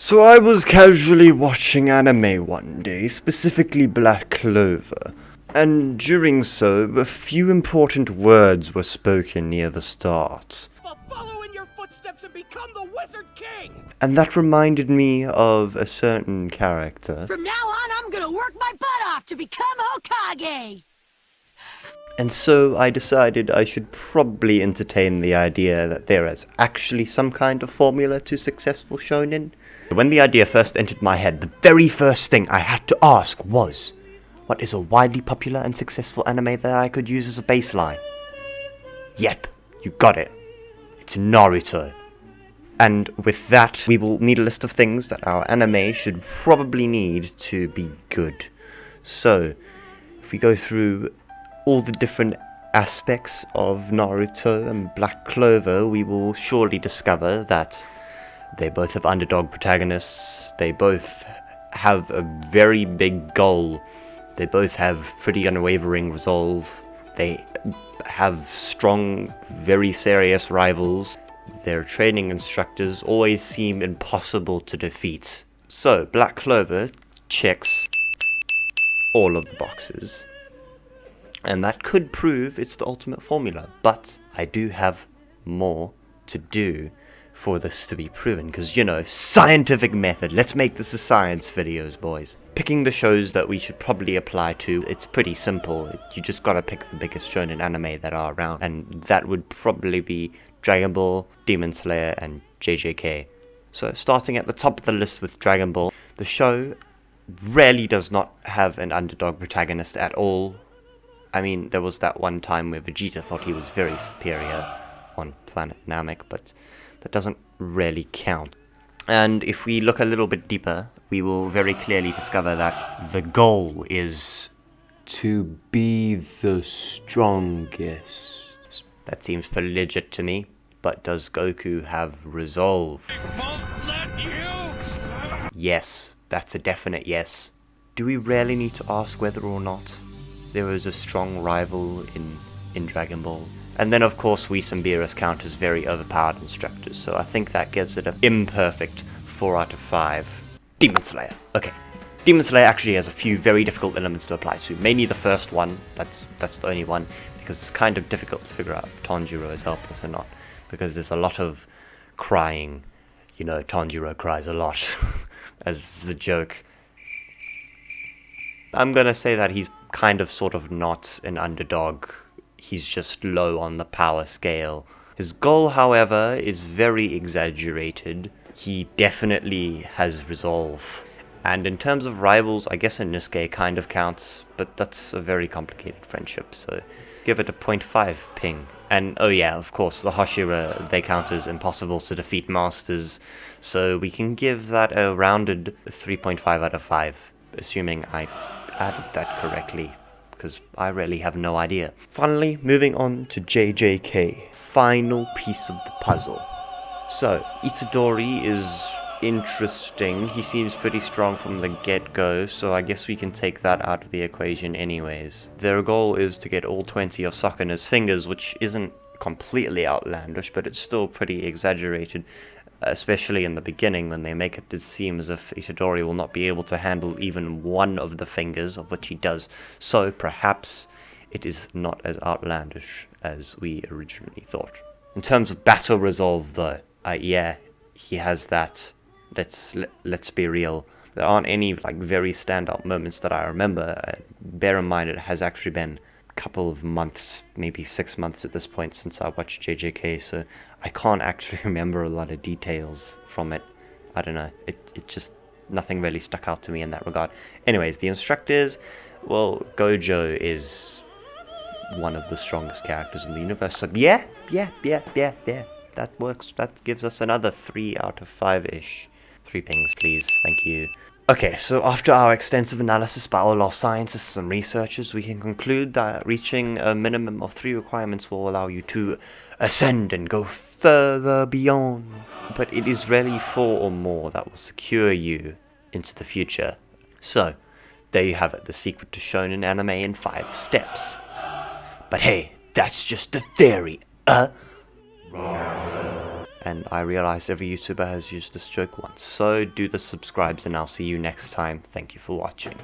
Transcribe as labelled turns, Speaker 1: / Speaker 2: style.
Speaker 1: So I was casually watching anime one day, specifically Black Clover, and during so, a few important words were spoken near the start.
Speaker 2: I'll follow in your footsteps and become the Wizard King!
Speaker 1: And that reminded me of a certain character.
Speaker 3: From now on, I'm gonna work my butt off to become Hokage!
Speaker 1: And so I decided I should probably entertain the idea that there is actually some kind of formula to successful shonen. When the idea first entered my head, the very first thing I had to ask was, what is a widely popular and successful anime that I could use as a baseline? Yep, you got it. It's Naruto. And with that, we will need a list of things that our anime should probably need to be good. So, if we go through all the different aspects of Naruto and Black Clover, we will surely discover that they both have underdog protagonists, they both have a very big goal, they both have pretty unwavering resolve, they have strong, very serious rivals, their training instructors always seem impossible to defeat. So, Black Clover checks all of the boxes. And that could prove it's the ultimate formula, but I do have more to do for this to be proven, because, you know, scientific method. Let's make this a science videos, boys. Picking the shows that we should probably apply to, it's pretty simple. You just gotta pick the biggest shonen anime that are around, and that would probably be Dragon Ball, Demon Slayer, and JJK. So, starting at the top of the list with Dragon Ball, the show rarely does not have an underdog protagonist at all. I mean, there was that one time where Vegeta thought he was very superior on Planet Namek, but that doesn't really count. And if we look a little bit deeper, we will very clearly discover that the goal is to be the strongest. That seems pretty legit to me, but does Goku have resolve?
Speaker 2: Won't let you!
Speaker 1: Yes, that's a definite yes. Do we really need to ask whether or not there is a strong rival in Dragon Ball? And then of course we Beerus count as very overpowered instructors, so I think that gives it an imperfect 4 out of 5. Demon Slayer. Okay. Demon Slayer actually has a few very difficult elements to apply to. Mainly the first one, that's the only one, because it's kind of difficult to figure out if Tanjiro is helpless or not. Because there's a lot of crying. You know, Tanjiro cries a lot, as a joke. I'm gonna say that he's kind of sort of not an underdog. He's just low on the power scale. His goal, however, is very exaggerated. He definitely has resolve. And in terms of rivals, I guess Inosuke kind of counts, but that's a very complicated friendship, so give it a 0.5 ping. And oh yeah, of course, the Hashira, they count as impossible to defeat masters, so we can give that a rounded 3.5 out of 5, assuming I added that correctly, because I really have no idea. Finally, moving on to JJK, final piece of the puzzle. So, Itadori is interesting. He seems pretty strong from the get-go, so I guess we can take that out of the equation anyways. Their goal is to get all 20 of Sukuna fingers, which isn't completely outlandish, but it's still pretty exaggerated, especially in the beginning when they make it seem as if Itadori will not be able to handle even one of the fingers, of which he does. So perhaps it is not as outlandish as we originally thought. In terms of battle resolve though, yeah, he has that. Let's be real. There aren't any like very standout moments that I remember. Bear in mind it has actually been a couple of months, maybe 6 months at this point since I watched JJK, so I can't actually remember a lot of details from it. I don't know. It just, nothing really stuck out to me in that regard. Anyways, the instructors, well, Gojo is one of the strongest characters in the universe. So yeah. That works. That gives us another 3 out of 5-ish. 3 pings, please. Thank you. Okay, so after our extensive analysis by all our scientists and researchers, we can conclude that reaching a minimum of 3 requirements will allow you to ascend and go further beyond. But it is rarely 4 or more that will secure you into the future. So, there you have it, the secret to shonen anime in 5 steps. But hey, that's just a theory, And I realize every YouTuber has used this joke once. So do the subscribes and I'll see you next time. Thank you for watching.